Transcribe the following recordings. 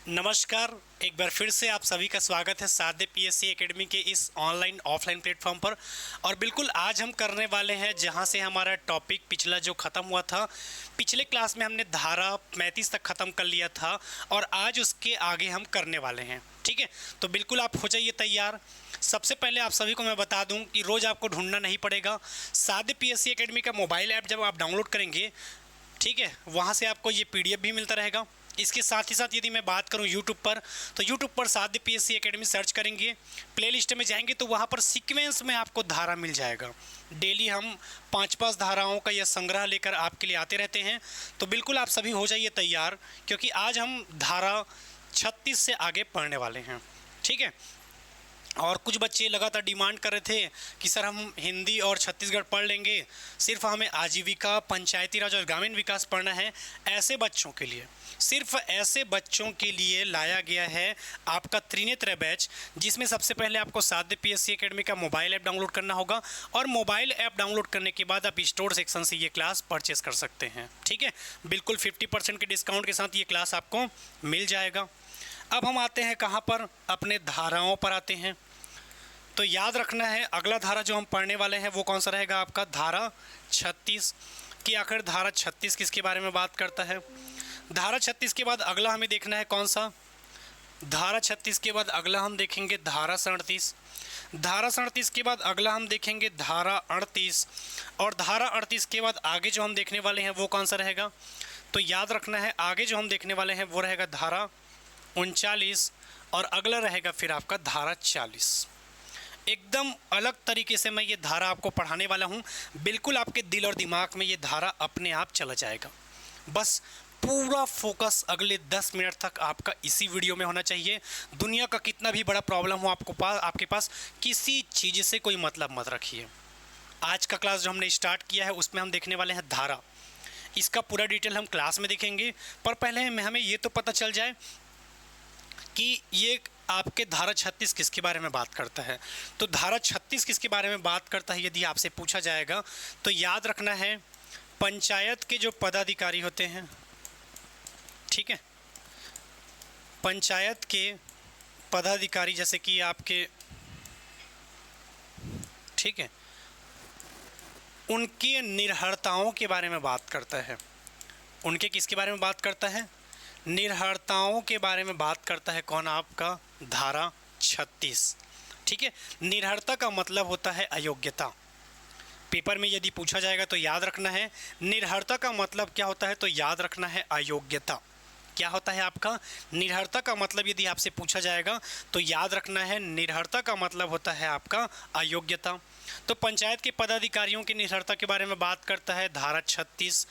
नमस्कार। एक बार फिर से आप सभी का स्वागत है साध्य पीएससी एकेडमी के इस ऑनलाइन ऑफलाइन प्लेटफॉर्म पर। और बिल्कुल आज हम करने वाले हैं जहां से हमारा टॉपिक पिछला जो ख़त्म हुआ था। पिछले क्लास में हमने धारा 35 तक ख़त्म कर लिया था और आज उसके आगे हम करने वाले हैं। ठीक है, तो बिल्कुल आप हो जाइए तैयार। सबसे पहले आप सभी को मैं बता दूं कि रोज़ आपको ढूंढना नहीं पड़ेगा। साध्य पीएससी एकेडमी का मोबाइल ऐप जब आप डाउनलोड करेंगे, ठीक है, वहाँ से आपको ये PDF भी मिलता रहेगा। इसके साथ ही साथ यदि मैं बात करूं यूट्यूब पर, तो यूट्यूब पर साध्य पीएससी एकेडमी सर्च करेंगे, प्लेलिस्ट में जाएंगे तो वहां पर सीक्वेंस में आपको धारा मिल जाएगा। डेली हम 5-5 धाराओं का यह संग्रह लेकर आपके लिए आते रहते हैं। तो बिल्कुल आप सभी हो जाइए तैयार, क्योंकि आज हम धारा 36 से आगे पढ़ने वाले हैं। ठीक है, और कुछ बच्चे लगातार डिमांड कर रहे थे कि सर हम हिंदी और छत्तीसगढ़ पढ़ लेंगे, सिर्फ हमें आजीविका, पंचायती राज और ग्रामीण विकास पढ़ना है। ऐसे बच्चों के लिए, सिर्फ ऐसे बच्चों के लिए लाया गया है आपका त्रिनेत्र बैच, जिसमें सबसे पहले आपको साध्य पीएससी एकेडमी का मोबाइल ऐप डाउनलोड करना होगा और मोबाइल ऐप डाउनलोड करने के बाद आप स्टोर सेक्शन से ये क्लास परचेस कर सकते हैं। ठीक है, बिल्कुल 50% के डिस्काउंट के साथ ये क्लास आपको मिल जाएगा। अब हम आते हैं कहाँ पर, अपने धाराओं पर आते हैं। तो याद रखना है, अगला धारा जो हम पढ़ने वाले हैं वो कौन सा रहेगा आपका, धारा 36 की। आखिर धारा 36 किसके बारे में बात करता है? धारा 36 के बाद अगला हमें देखना है कौन सा, धारा 36 के बाद अगला हम देखेंगे धारा 37। धारा 37 के बाद अगला हम देखेंगे धारा 38, और धारा 38 के बाद आगे जो हम देखने वाले हैं वो कौन सा रहेगा? तो याद रखना है, आगे जो हम देखने वाले हैं वो रहेगा धारा 39, और अगला रहेगा फिर आपका धारा 40। एकदम अलग तरीके से मैं ये धारा आपको पढ़ाने वाला हूँ। बिल्कुल आपके दिल और दिमाग में ये धारा अपने आप चला जाएगा। बस पूरा फोकस अगले 10 मिनट तक आपका इसी वीडियो में होना चाहिए। दुनिया का कितना भी बड़ा प्रॉब्लम हो आपके पास किसी चीज़ से कोई मतलब मत रखिए। आज का क्लास जो हमने स्टार्ट किया है उसमें हम देखने वाले हैं धारा। इसका पूरा डिटेल हम क्लास में देखेंगे, पर पहले हमें ये तो पता चल जाए कि ये आपके धारा 36 किसके बारे में बात करता है। तो धारा 36 किसके बारे में बात करता है यदि आपसे पूछा जाएगा तो याद रखना है, पंचायत के जो पदाधिकारी होते हैं, ठीक है, पंचायत के पदाधिकारी जैसे कि आपके, ठीक है, उनके निर्हरताओं के बारे में बात करता है। उनके किसके बारे में बात करता है? निर्हरताओं के बारे में बात करता है। कौन? आपका धारा 36। ठीक है, निर्हरता का मतलब होता है अयोग्यता। पेपर में यदि पूछा जाएगा तो याद रखना है, निर्हरता का मतलब क्या होता है? तो याद रखना है अयोग्यता। क्या होता है आपका? निर्हरता का मतलब यदि आपसे पूछा जाएगा तो याद रखना है, निर्हरता का मतलब होता है आपका अयोग्यता। तो पंचायत के पदाधिकारियों की निर्हरता के बारे में बात करता है धारा 36।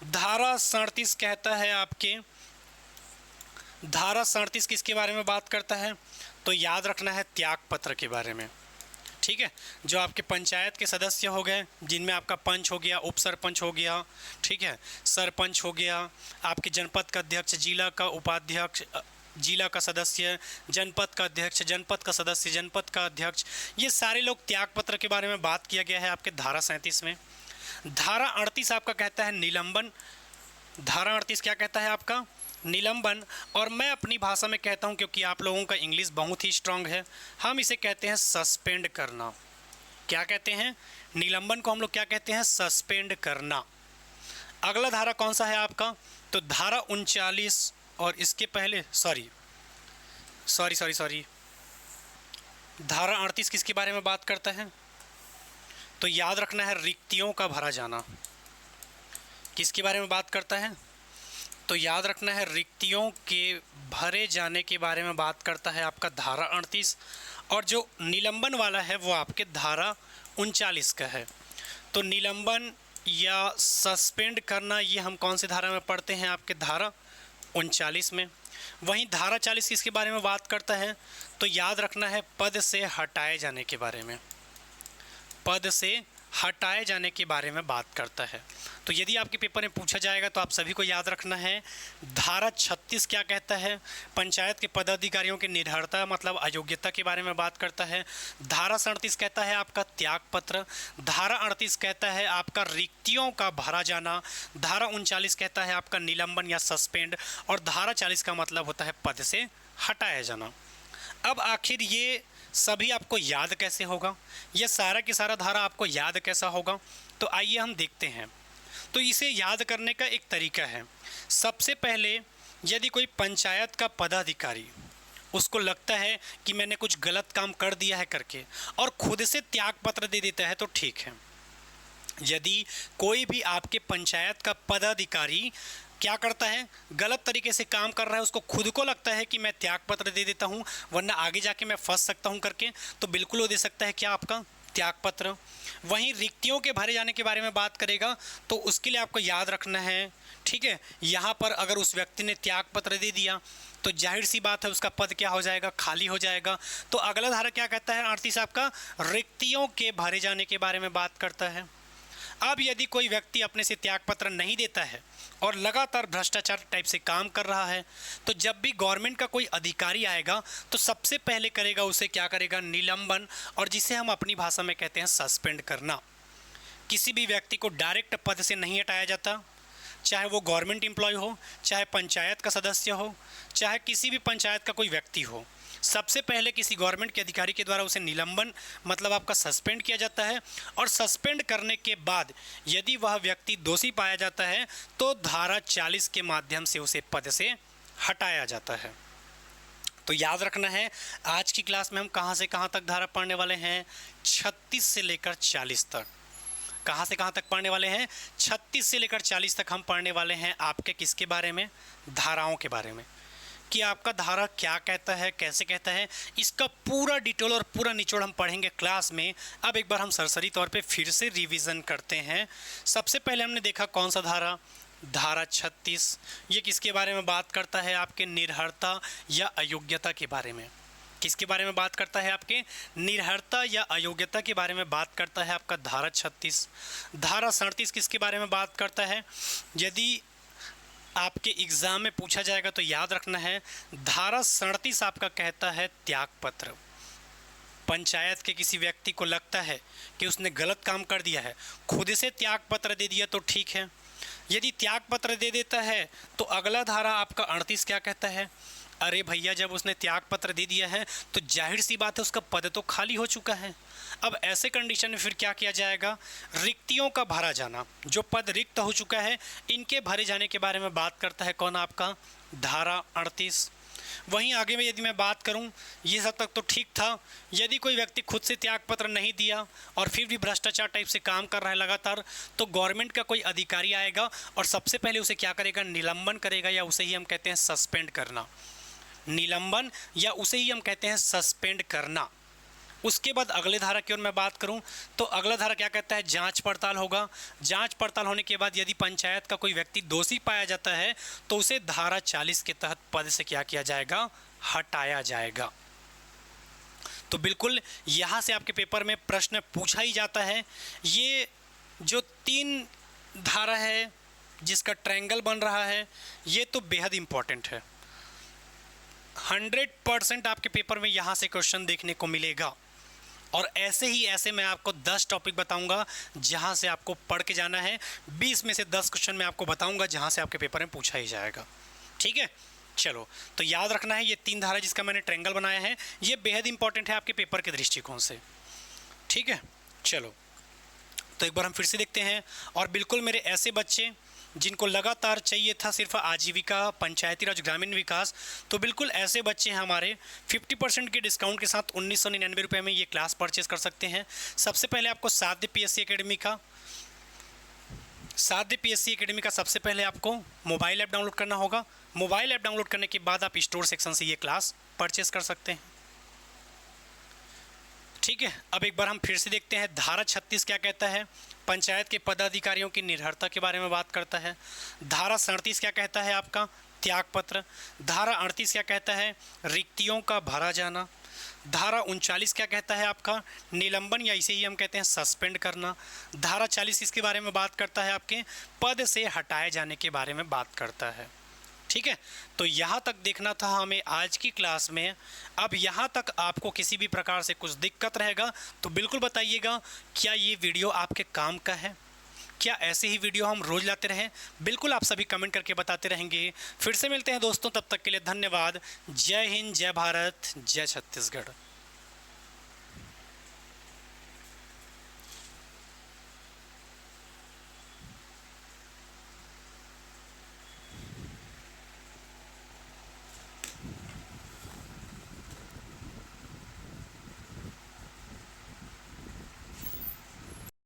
धारा 37 कहता है आपके, धारा 37 किसके बारे में बात करता है? तो याद रखना है त्याग पत्र के बारे में। ठीक है, जो आपके पंचायत के सदस्य हो गए, जिनमें आपका पंच हो गया, उप सरपंच हो गया, ठीक है, सरपंच हो गया, आपके जनपद का अध्यक्ष, जिला का उपाध्यक्ष, जिला का सदस्य, जनपद का अध्यक्ष, जनपद का सदस्य, जनपद का अध्यक्ष, ये सारे लोग त्याग पत्र के बारे में बात किया गया है आपके धारा 37 में। धारा 38 आपका कहता है निलंबन। धारा 38 क्या कहता है आपका? निलंबन। और मैं अपनी भाषा में कहता हूं, क्योंकि आप लोगों का इंग्लिश बहुत ही स्ट्रांग है, हम इसे कहते हैं सस्पेंड करना। क्या कहते हैं? निलंबन को हम लोग क्या कहते हैं? सस्पेंड करना। अगला धारा कौन सा है आपका? तो धारा 39, और इसके पहले सॉरी धारा 38 किसके बारे में बात करता है? तो याद रखना है रिक्तियों का भरा जाना। किसके बारे में बात करता है? तो याद रखना है रिक्तियों के भरे जाने के बारे में बात करता है आपका धारा 38। और जो निलंबन वाला है वो आपके धारा 39 का है। तो निलंबन या सस्पेंड करना ये हम कौन सी धारा में पढ़ते हैं? आपके धारा 39 में। वहीं धारा 40 किसके बारे में बात करता है? तो याद रखना है पद से हटाए जाने के बारे में। पद से हटाए जाने के बारे में बात करता है। तो यदि आपके पेपर में पूछा जाएगा तो आप सभी को याद रखना है, धारा 36 क्या कहता है, पंचायत के पदाधिकारियों की निर्भरता मतलब अयोग्यता के बारे में बात करता है। धारा 37 कहता है आपका त्यागपत्र। धारा 38 कहता है आपका रिक्तियों का भरा जाना। धारा 39 कहता है आपका निलंबन या सस्पेंड। और धारा 40 का मतलब होता है पद से हटाया जाना। अब आखिर ये सभी आपको याद कैसे होगा, ये सारा की सारा धारा आपको याद कैसा होगा, तो आइए हम देखते हैं। तो इसे याद करने का एक तरीका है। सबसे पहले यदि कोई पंचायत का पदाधिकारी उसको लगता है कि मैंने कुछ गलत काम कर दिया है करके और खुद से त्यागपत्र दे देता है तो ठीक है। यदि कोई भी आपके पंचायत का पदाधिकारी क्या करता है, गलत तरीके से काम कर रहा है, उसको खुद को लगता है कि मैं त्यागपत्र दे देता हूँ वरना आगे जाके मैं फंस सकता हूँ करके, तो बिल्कुल वो दे सकता है क्या, आपका त्यागपत्र। वहीं रिक्तियों के भरे जाने के बारे में बात करेगा तो उसके लिए आपको याद रखना है, ठीक है, यहाँ पर अगर उस व्यक्ति ने त्यागपत्र दे दिया तो जाहिर सी बात है उसका पद क्या हो जाएगा, खाली हो जाएगा। तो अगला धारा क्या कहता है 38 आपका रिक्तियों के भरे जाने के बारे में बात करता है। अब यदि कोई व्यक्ति अपने से त्यागपत्र नहीं देता है और लगातार भ्रष्टाचार टाइप से काम कर रहा है तो जब भी गवर्नमेंट का कोई अधिकारी आएगा तो सबसे पहले करेगा उसे क्या करेगा, निलंबन, और जिसे हम अपनी भाषा में कहते हैं सस्पेंड करना। किसी भी व्यक्ति को डायरेक्ट पद से नहीं हटाया जाता, चाहे वो गवर्नमेंट एम्प्लॉय हो, चाहे पंचायत का सदस्य हो, चाहे किसी भी पंचायत का कोई व्यक्ति हो। सबसे पहले किसी गवर्नमेंट के अधिकारी के द्वारा उसे निलंबन मतलब आपका सस्पेंड किया जाता है और सस्पेंड करने के बाद यदि वह व्यक्ति दोषी पाया जाता है तो धारा 40 के माध्यम से उसे पद से हटाया जाता है। तो याद रखना है, आज की क्लास में हम कहाँ से कहाँ तक धारा पढ़ने वाले हैं, 36 से लेकर 40 तक। कहाँ से कहाँ तक पढ़ने वाले हैं, 36 से लेकर 40 तक हम पढ़ने वाले हैं आपके किसके बारे में, धाराओं के बारे में, कि आपका धारा क्या कहता है, कैसे कहता है, इसका पूरा डिटेल और पूरा निचोड़ हम पढ़ेंगे क्लास में। अब एक बार हम सरसरी तौर पे फिर से रिवीजन करते हैं। सबसे पहले हमने देखा कौन सा धारा, धारा 36। ये किसके बारे में बात करता है, आपके निर्हरता या अयोग्यता के बारे में। किसके बारे में बात करता है, आपके निर्हरता या अयोग्यता के बारे में बात करता है आपका धारा 36। धारा 37 किसके बारे में बात करता है, यदि आपके एग्ज़ाम में पूछा जाएगा तो याद रखना है, धारा 37 आपका कहता है त्यागपत्र। पंचायत के किसी व्यक्ति को लगता है कि उसने गलत काम कर दिया है, खुद से त्यागपत्र दे दिया तो ठीक है। यदि त्यागपत्र दे देता है तो अगला धारा आपका 38 क्या कहता है, अरे भैया जब उसने त्यागपत्र दे दिया है तो जाहिर सी बात है उसका पद तो खाली हो चुका है। अब ऐसे कंडीशन में फिर क्या किया जाएगा, रिक्तियों का भरा जाना, जो पद रिक्त हो चुका है इनके भरे जाने के बारे में बात करता है कौन, आपका धारा 38। वहीं आगे में यदि मैं बात करूं, ये सब तक तो ठीक था। यदि कोई व्यक्ति खुद से त्यागपत्र नहीं दिया और फिर भी भ्रष्टाचार टाइप से काम कर रहा है लगातार, तो गवर्नमेंट का कोई अधिकारी आएगा और सबसे पहले उसे क्या करेगा, निलंबन करेगा, या उसे ही हम कहते हैं सस्पेंड करना। निलंबन या उसे ही हम कहते हैं सस्पेंड करना। उसके बाद अगले धारा की ओर मैं बात करूं तो अगला धारा क्या कहता है, जांच पड़ताल होगा। जांच पड़ताल होने के बाद यदि पंचायत का कोई व्यक्ति दोषी पाया जाता है तो उसे धारा 40 के तहत पद से क्या किया जाएगा, हटाया जाएगा। तो बिल्कुल यहाँ से आपके पेपर में प्रश्न पूछा ही जाता है। ये जो 3 धारा है जिसका ट्रायंगल बन रहा है, ये तो बेहद इंपॉर्टेंट है। 100% आपके पेपर में यहाँ से क्वेश्चन देखने को मिलेगा। और ऐसे ही ऐसे मैं आपको 10 टॉपिक बताऊंगा जहाँ से आपको पढ़ के जाना है। 20 में से 10 क्वेश्चन मैं आपको बताऊंगा जहाँ से आपके पेपर में पूछा ही जाएगा। ठीक है, चलो तो याद रखना है, ये 3 धारा जिसका मैंने ट्रायंगल बनाया है ये बेहद इंपॉर्टेंट है आपके पेपर के दृष्टिकोण से। ठीक है, चलो तो एक बार हम फिर से देखते हैं। और बिल्कुल मेरे ऐसे बच्चे जिनको लगातार चाहिए था सिर्फ आजीविका, पंचायती राज, ग्रामीण विकास, तो बिल्कुल ऐसे बच्चे हमारे 50% के डिस्काउंट के साथ 1999 रुपये में ये क्लास परचेज़ कर सकते हैं। सबसे पहले आपको साध्य PSC एकेडमी का सबसे पहले आपको मोबाइल ऐप डाउनलोड करना होगा। मोबाइल ऐप डाउनलोड करने के बाद आप स्टोर सेक्शन से ये क्लास परचेज़ कर सकते हैं। ठीक है, अब एक बार हम फिर से देखते हैं धारा 36 क्या कहता है, पंचायत के पदाधिकारियों की निर्भरता के बारे में बात करता है। धारा 37 क्या कहता है, आपका त्यागपत्र। धारा 38 क्या कहता है, रिक्तियों का भरा जाना। धारा 39 क्या कहता है आपका? निलंबन, या इसे ही हम कहते हैं सस्पेंड करना। धारा 40 इसके बारे में बात करता है, आपके पद से हटाए जाने के बारे में बात करता है। ठीक है, तो यहाँ तक देखना था हमें आज की क्लास में। अब यहाँ तक आपको किसी भी प्रकार से कुछ दिक्कत रहेगा तो बिल्कुल बताइएगा। क्या ये वीडियो आपके काम का है? क्या ऐसे ही वीडियो हम रोज लाते रहें? बिल्कुल आप सभी कमेंट करके बताते रहेंगे। फिर से मिलते हैं दोस्तों, तब तक के लिए धन्यवाद। जय हिंद, जय भारत, जय छत्तीसगढ़।